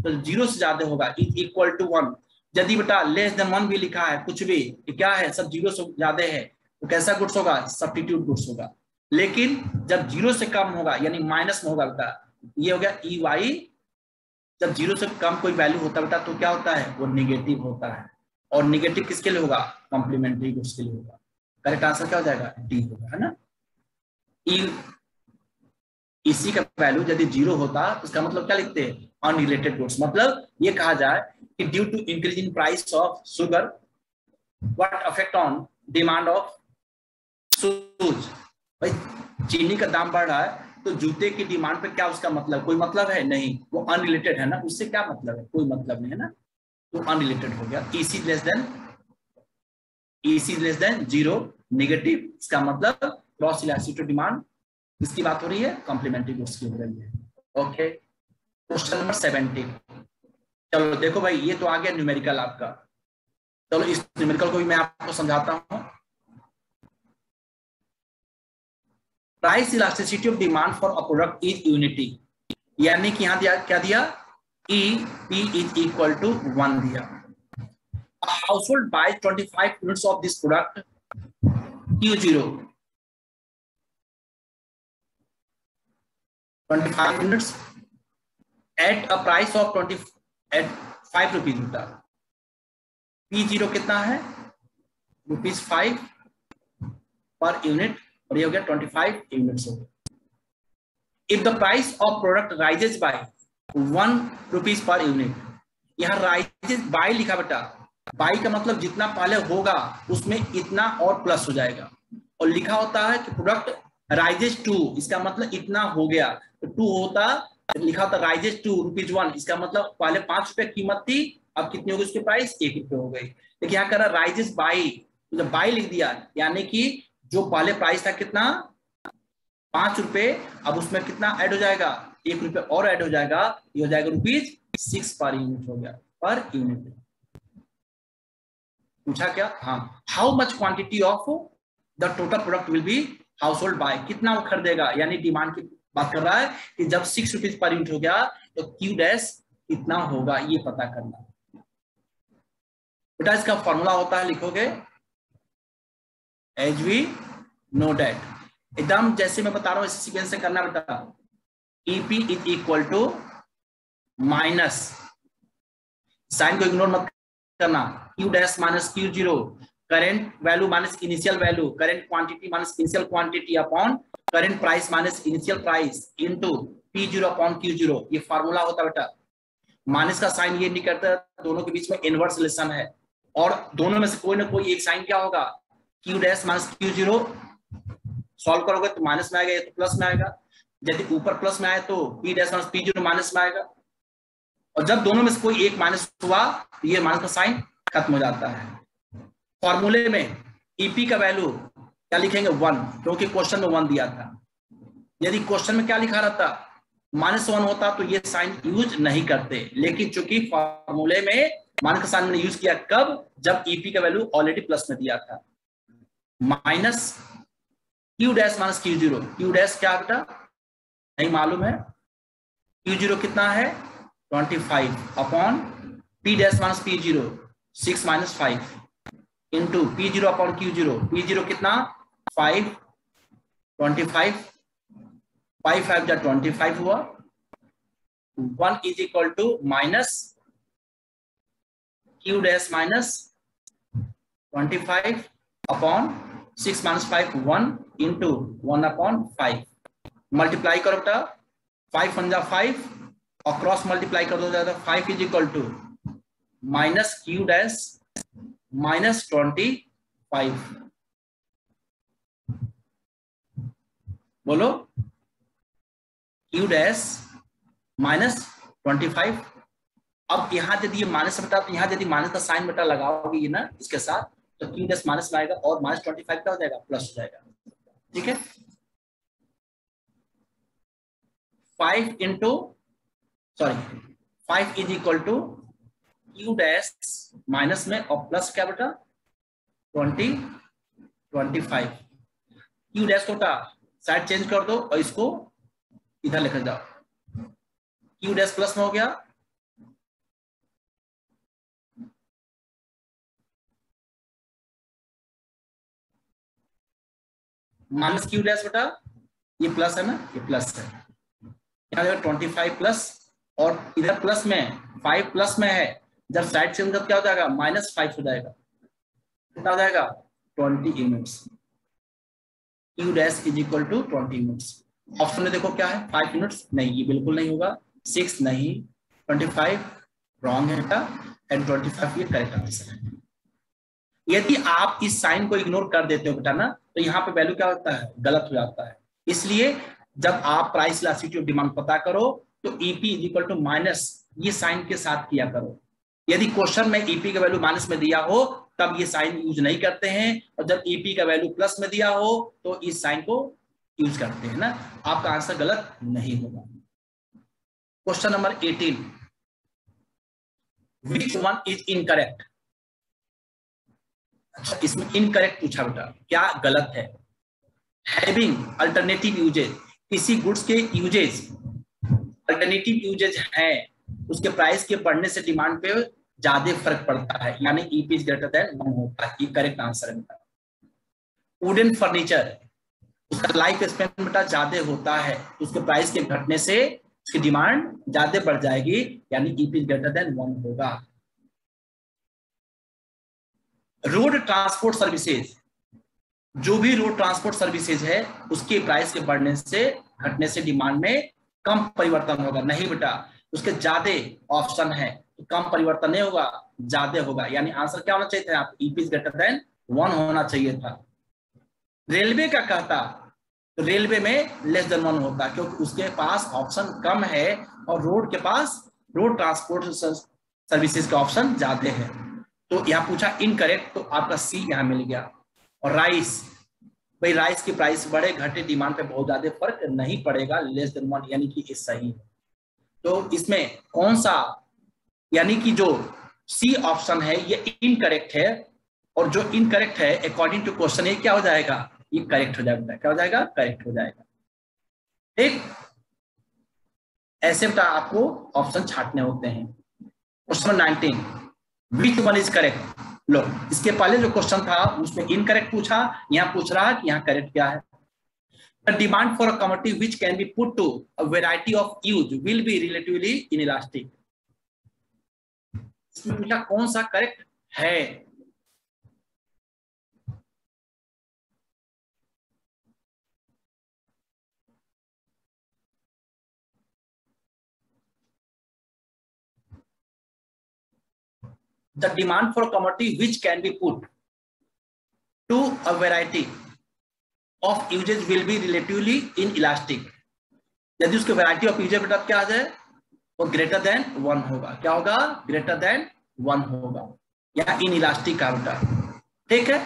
तो 0 से ज्यादा होगा, इक्वल टू 1। यदि बेटा लेस देन 1 भी लिखा है, कुछ भी क्या है, सब 0 से ज्यादा है, तो कैसा गुड्स होगा, सब्स्टिट्यूट गुड्स होगा। लेकिन जब 0 से कम होगा, यानी माइनस में होगा बेटा, ये हो गया ई वाई, जब 0 से कम कोई वैल्यू होता है बेटा तो क्या होता है, वो निगेटिव होता है। और निगेटिव किसके लिए होगा, कॉम्प्लीमेंट्री गुड्स के लिए होगा। करेक्ट आंसर क्या हो जाएगा, डी होगा, है ना। इसी का वैल्यू यदि 0 होता तो इसका मतलब क्या लिखते हैं, अनरिलेटेड गुड्स। मतलब ये कहा जाए कि due to increase in price of sugar what affect on demand of shoes. भाई चीनी का दाम बढ़ रहा है तो जूते की डिमांड पे क्या उसका मतलब, कोई मतलब है नहीं, वो अनरिलेटेड है ना, उससे क्या मतलब है, कोई मतलब नहीं है ना, तो अनरिलेटेड हो गया। EC less than zero negative, इसका मतलब क्रॉस इलास्टिसिटी डिमांड, इसकी बात हो रही है, कॉम्प्लीमेंट्री गुड्स की हो रही है। Okay, question number 70। चलो देखो भाई, ये तो आ गया न्यूमेरिकल आपका। चलो इस न्यूमेरिकल को भी मैं आपको समझाता हूं। Price elasticity of demand for a product is unity, यानी कि यहां दिया क्या दिया, EP इज इक्वल टू 1 दिया। A household buys 25 units of this product Q0, 25 units at a price of 5 rupees होता। P0 कितना है, ₹5 पर यूनिट, और ये हो गया 25 यूनिट्स हो गया। If the price of product rises by 1 rupees per unit, यहाँ rises by लिखा बेटा, बाई का मतलब जितना पहले होगा उसमें इतना और प्लस हो जाएगा, और लिखा होता है कि प्रोडक्ट राइजेस टू, इसका मतलब इतना हो गया, तो 2 होता, लिखा होता राइजेस टू ₹1, इसका मतलब पहले 5 रुपए कीमत थी, अब कितनी हो गई उसकी प्राइस, 1 रुपए हो गई। लेकिन यहाँ कह रहा राइजेस बाई, तो जब बाई लिख दिया यानी कि जो पहले प्राइस था कितना 5 रुपए, अब उसमें कितना ऐड हो जाएगा, 1 रुपए और ऐड हो जाएगा, ये हो जाएगा ₹6 पर यूनिट हो गया, पर यूनिट। पूछा क्या, हाँ, how much quantity of the total product will be house hold by, कितना वो खरीदेगा, यानी डिमांड की बात कर रहा है कि जब 6 रुपीज पर यूनिट हो गया तो Q डैश कितना होगा, ये पता करना बेटा। इसका फॉर्मूला होता है, लिखोगे एज वी नो डैट, एकदम जैसे मैं बता रहा हूं इस सीक्वेंस से करना बेटा। EP is equal to minus, sign को इग्नोर मत करना, Q dash minus Q0, current value minus initial value, current quantity minus initial quantity upon current price minus initial price into P0 upon Q0, ये formula होता है बेटा। Minus का sign ये नहीं करता, दोनों के बीच में इनवर्स रिलेशन है, और दोनों में से कोई ना कोई एक साइन क्या होगा, Q dash minus Q0, solve करोगे तो माइनस में आएगा, ये तो प्लस में आएगा, यदि ऊपर प्लस में आए तो P dash minus P0 minus में आएगा, और जब दोनों में से कोई एक माइनस हुआ तो ये माइनस का साइन खत्म हो जाता है। फॉर्मूले में EP का वैल्यू क्या लिखेंगे 1, क्योंकि क्वेश्चन में 1 दिया था। यदि क्वेश्चन में क्या लिखा रहता -1 होता तो ये साइन यूज नहीं करते, लेकिन चूंकि फॉर्मूले में माइनस का साइन यूज किया कब, जब EP का वैल्यू ऑलरेडी प्लस में दिया था। Minus Q dash minus Q0, Q dash क्या बेटा नहीं मालूम है, Q0 कितना है 25 upon P dash minus P0 6 minus 5 into P0 upon Q0, P0 कितना 5, 25, 5 5 जा 25 हुआ, 1 is equal to minus Q dash minus 25 upon 6 minus 5 1 into 1 upon 5, multiply करो बेटा, 5 1 जा 5 और क्रॉस मल्टीप्लाई कर दो जाता, 5 is equal to minus Q dash minus 25, बोलो Q डैश माइनस 25। अब यहाँ यदि ये माइनस बेटा, तो यहाँ यदि माइनस का साइन बेटा लगाओगे ये ना इसके साथ, तो Q डैश माइनस में आएगा और माइनस 25 क्या हो जाएगा, प्लस हो जाएगा। ठीक है, 5 is equal to Q dash minus में और प्लस क्या बेटा 25, Q डैश को साइड चेंज कर दो और इसको इधर लेकर जाओ, Q डैश प्लस में हो गया, माइनस Q डैश बेटा ये प्लस है ना, ये प्लस है, यहाँ 25 प्लस और इधर प्लस में 5 प्लस में है, जब साइड चेंज कर क्या हो जाएगा -5 हो जाएगा, कितना हो जाएगा 20 units, Q dash is equal to 20 units. Option में देखो क्या है, 5 यूनिट्स नहीं, ये बिल्कुल नहीं होगा, 6 नहीं, 25 रॉन्ग है बेटा, एंड 25 ये करेक्ट आंसर है। यदि आप इस साइन को इग्नोर कर देते हो बेटा ना, तो यहाँ पे वैल्यू क्या होता है, गलत हो जाता है। इसलिए जब आप प्राइस इलास्टिसिटी ऑफ डिमांड पता करो तो EP is equal to minus ये साइन के साथ किया करो। यदि क्वेश्चन में ईपी का वैल्यू माइनस में दिया हो तब ये साइन यूज नहीं करते हैं, और जब ईपी का वैल्यू प्लस में दिया हो तो इस साइन को यूज करते हैं ना। आपका आंसर गलत नहीं होगा। Question number 18, which one is incorrect. अच्छा, इसमें इनकरेक्ट पूछा बेटा, क्या गलत है। हैविंग अल्टरनेटिव यूजेज, किसी गुड्स के यूजेज अल्टरनेटिव यूजेज है, उसके प्राइस के बढ़ने से डिमांड पे ज्यादा फर्क पड़ता है, यानी ईपी इज ग्रेटर देन 1 होता है। ये करेक्ट आंसर है बेटा। वुडन फर्नीचर, उसका लाइफ स्पेन बेटा ज्यादा होता है, उसके प्राइस के घटने से उसकी डिमांड ज्यादा बढ़ जाएगी, यानी ईपी इज ग्रेटर देन 1 होगा। रोड ट्रांसपोर्ट सर्विसेज, जो भी रोड ट्रांसपोर्ट सर्विसेज है उसके प्राइस के बढ़ने से घटने से डिमांड में कम परिवर्तन होगा। नहीं बेटा, उसके ज्यादा ऑप्शन है तो कम परिवर्तन नहीं होगा, ज्यादा होगा, यानी आंसर क्या होना चाहिए था, आप ईपी इज ग्रेटर देन 1 होना चाहिए था। रेलवे का कहता तो रेलवे में लेस देन 1 होता, क्योंकि उसके पास ऑप्शन कम है और रोड के पास रोड ट्रांसपोर्ट सर्विसेज का ऑप्शन ज्यादा है। तो यहाँ पूछा इनकरेक्ट, तो आपका सी यहाँ मिल गया। और राइस, भाई राइस की प्राइस बढ़े घटे डिमांड पे बहुत ज्यादा फर्क नहीं पड़ेगा, लेस देन 1, यानी कि ये सही है। तो इसमें कौन सा, यानी कि जो सी ऑप्शन है ये इनकरेक्ट है, और जो इनकरेक्ट है अकॉर्डिंग टू क्वेश्चन ये क्या हो जाएगा, ये करेक्ट हो जाएगा। क्या हो जाएगा, करेक्ट हो जाएगा। ठीक, ऐसे बेटा आपको ऑप्शन छाटने होते हैं। Question 19, which one is correct. लो, इसके पहले जो क्वेश्चन था उसमें इनकरेक्ट पूछा, यहाँ पूछ रहा है कि यहाँ करेक्ट क्या है। The demand for a commodity which can be put to a variety of use will be relatively inelastic. इसमें पूछा कौन सा करेक्ट है। The demand for a commodity which can be put to a variety of uses will be relatively inelastic. यदि उसके variety of usage बेटा क्या आ जाए, वो ग्रेटर देन 1 होगा। क्या होगा, ग्रेटर देन 1 होगा, या इनइलास्टिक का बेटा। ठीक है,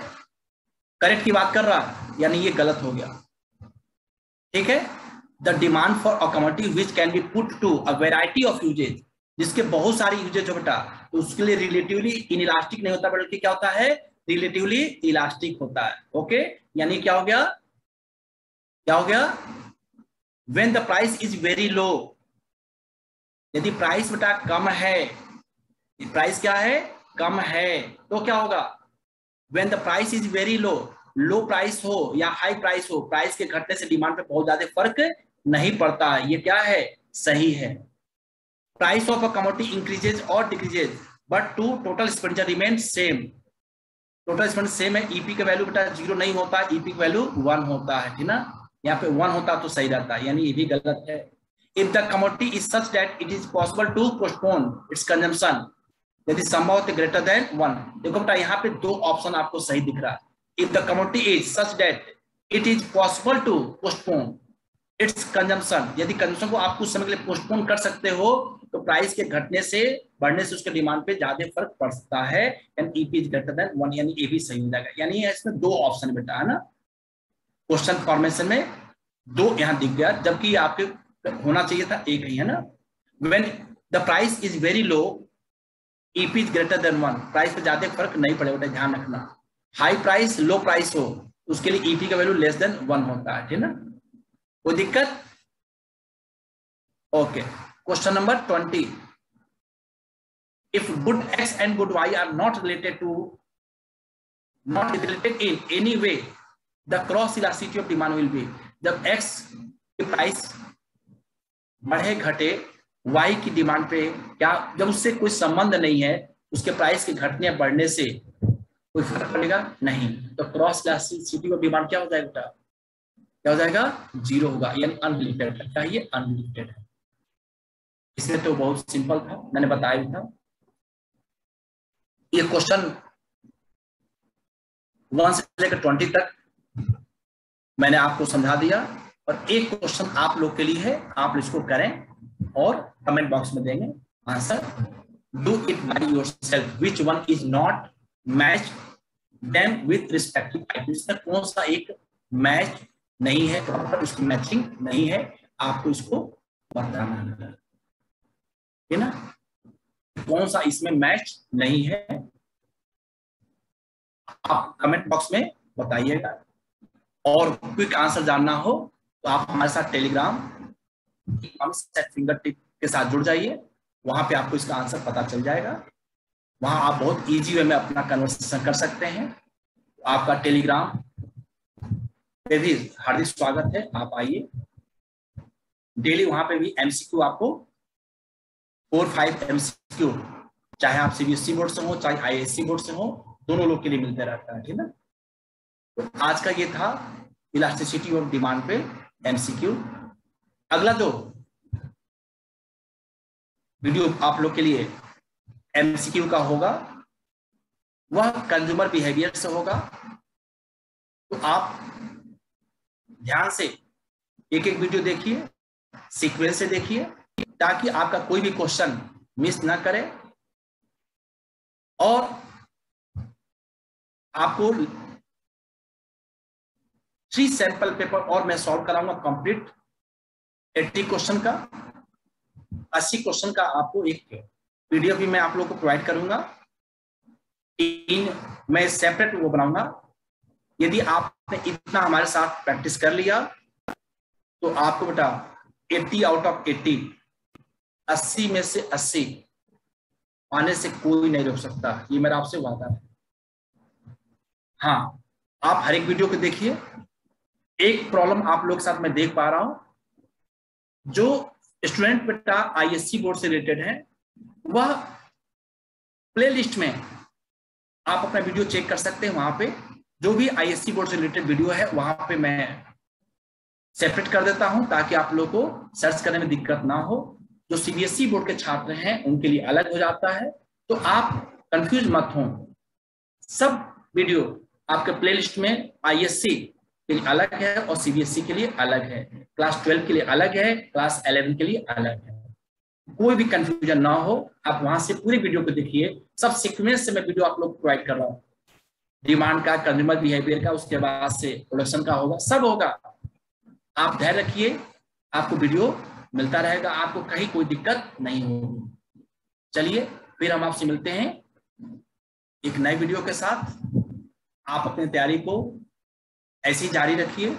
करेक्ट की बात कर रहा है, यानी ये गलत हो गया। ठीक है, the demand for a commodity which can be put to a variety of uses, जिसके बहुत सारे यूजेज हो बेटा, तो उसके लिए रिलेटिवली इनइलास्टिक नहीं होता, बल्कि क्या होता है, रिलेटिवली इलास्टिक होता है। ओके, यानी क्या हो गया, क्या हो गया, when the price is very low, यदि प्राइस बेटा कम है, प्राइस क्या है, कम है, तो क्या होगा, when the price is very low, low price हो या हाई प्राइस हो, प्राइस के घटने से डिमांड पे बहुत ज्यादा फर्क नहीं पड़ता है। ये क्या है, सही है। Price of a commodity increases और decreases but to total expenditure remain same. Total expenditure same है, ईपी का वैल्यू बेटा 0 नहीं होता, ईपी का वैल्यू 1 होता है, ठीक ना। यहाँ पे 1 होता तो सही रहता, यानी ये भी गलत है। If the commodity is such that it is possible to postpone its consumption, यदि संभव ग्रेटर देन 1। देखो बेटा यहाँ पे 2 ऑप्शन आपको सही दिख रहा है। If the commodity is such that it is possible to postpone its consumption, यदि कंजम्पशन को आप कुछ समय के लिए पोस्टपोन कर सकते हो तो प्राइस के घटने से बढ़ने से उसके डिमांड पे ज्यादा फर्क पड़ सकता है, and EP is greater than 1, यानी ये भी सही हो जाएगा। यानी इसमें 2 ऑप्शन बेटा है ना, क्वेश्चन फॉर्मेशन में 2 यहाँ दिख गया, जबकि आपके होना चाहिए था एक ही, है ना। When the price is very low EP is greater than 1, price पे ज्यादा फर्क नहीं पड़ेगा, ध्यान रखना। हाई प्राइस लो प्राइस हो उसके लिए ईपी का वैल्यू लेस देन 1 होता है, ठीक ना, कोई दिक्कत। Okay, question number 20, if good X and good Y are not related in any way the cross elasticity of demand will be. जब एक्स की प्राइस बढ़े घटे वाई की डिमांड पे क्या, जब उससे कोई संबंध नहीं है, उसके प्राइस के घटने बढ़ने से कोई फर्क पड़ेगा नहीं, तो क्रॉस इलास्टिसिटी ऑफ डिमांड क्या हो जाएगा, क्या हो जाएगा, 0 होगा, यानी अनलिमिटेड है। ये अनलिमिटेड है। इसमें तो बहुत सिंपल था, मैंने बताया भी था। ये क्वेश्चन 1 से लेकर 20 तक मैंने आपको समझा दिया, और एक क्वेश्चन आप लोग के लिए है, आप इसको करें और कमेंट बॉक्स में देंगे answer. Do it by yourself, which one is not match them with respective items, कौन सा एक मैच नहीं है, प्रॉपर उसकी मैचिंग नहीं है, आपको इसको बताना है ना, कौन सा इसमें मैच नहीं है, आप कमेंट बॉक्स में बताइएगा। और क्विक आंसर जानना हो तो आप हमारे साथ टेलीग्राम फिंगर टिप के साथ जुड़ जाइए, वहां पे आपको इसका आंसर पता चल जाएगा। वहां आप बहुत इजी वे में अपना कन्वर्सेशन कर सकते हैं। आपका टेलीग्राम पे भी हार्दिक स्वागत है, आप आइए। डेली वहां पे भी एमसीक्यू आपको 4-5 एमसीक्यू, चाहे आप सीबीएसई बोर्ड से हो चाहे आईएससी बोर्ड से हो, दोनों लोग के लिए मिलते रहता है, ठीक है ना। तो आज का ये था इलास्टिसिटी ऑफ डिमांड पे एमसीक्यू। अगला जो वीडियो आप लोग के लिए एमसीक्यू का होगा वह कंज्यूमर बिहेवियर से होगा। तो आप ध्यान से एक एक वीडियो देखिए, सीक्वेंस से देखिए, ताकि आपका कोई भी क्वेश्चन मिस ना करे। और आपको 3 सैंपल पेपर और मैं सॉल्व कराऊंगा कंप्लीट 80 क्वेश्चन का, 80 क्वेश्चन का आपको एक पीडीएफ भी मैं आप लोगों को प्रोवाइड करूंगा। 3 मैं सेपरेट वो बनाऊंगा। यदि आपने इतना हमारे साथ प्रैक्टिस कर लिया तो आपको बेटा 80 आउट ऑफ 80, 80 में से 80 आने से कोई नहीं रोक सकता, ये मेरा आपसे वादा है। हाँ, आप हर एक वीडियो को देखिए। एक प्रॉब्लम आप लोग के साथ मैं देख पा रहा हूं, जो स्टूडेंट बेटा आईएससी बोर्ड से रिलेटेड है, वह प्लेलिस्ट में आप अपना वीडियो चेक कर सकते हैं। वहां पे जो भी आईएससी बोर्ड से रिलेटेड वीडियो है वहां पे मैं सेपरेट कर देता हूं, ताकि आप लोग को सर्च करने में दिक्कत ना हो। जो सीबीएसई बोर्ड के छात्र हैं उनके लिए अलग हो जाता है, तो आप कंफ्यूज मत हो। सब वीडियो आपके प्लेलिस्ट में आईएससी के लिए अलग है और सीबीएसई के लिए अलग है, क्लास 12 के लिए अलग है, क्लास 11 के लिए अलग है। कोई भी कंफ्यूजन ना हो, आप वहां से पूरी वीडियो को देखिए। सब सीक्वेंस से मैं वीडियो आप लोग प्रोवाइड कर रहा हूँ, डिमांड का, कंज्यूमर बिहेवियर का, उसके बाद से प्रोडक्शन का होगा, सब होगा। आप धैर्य रखिए, आपको वीडियो मिलता रहेगा, आपको कहीं कोई दिक्कत नहीं होगी। चलिए फिर हम आपसे मिलते हैं एक नए वीडियो के साथ। आप अपनी तैयारी को ऐसी जारी रखिए,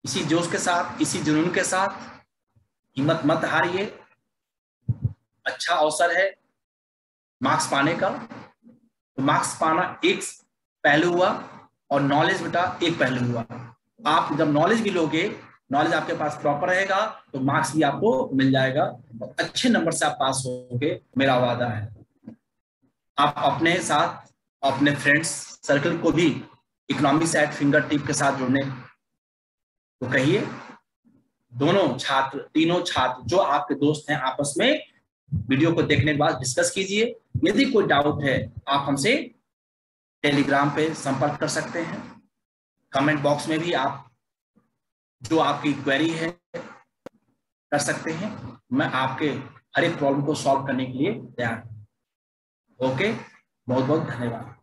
इसी जोश के साथ, इसी जुनून के साथ, हिम्मत मत हारिए। अच्छा अवसर है मार्क्स पाने का। तो मार्क्स पाना एक पहलू हुआ और नॉलेज बेटा एक पहलू हुआ। आप जब नॉलेज भी लोगे, नॉलेज आपके पास प्रॉपर रहेगा, तो मार्क्स भी आपको मिल जाएगा, अच्छे नंबर से आप पास होगे, मेरा वादा है। आप अपने साथ अपने फ्रेंड्स सर्कल को भी इकोनॉमिक्स एट फिंगर टिप के साथ जुड़ने तो कहिए। दोनों छात्र, तीनों छात्र जो आपके दोस्त हैं, आपस में वीडियो को देखने के बाद डिस्कस कीजिए। यदि कोई डाउट है आप हमसे टेलीग्राम पे संपर्क कर सकते हैं। कमेंट बॉक्स में भी आप जो आपकी क्वेरी है कर सकते हैं। मैं आपके हर एक प्रॉब्लम को सॉल्व करने के लिए तैयार हूं। ओके, बहुत बहुत धन्यवाद।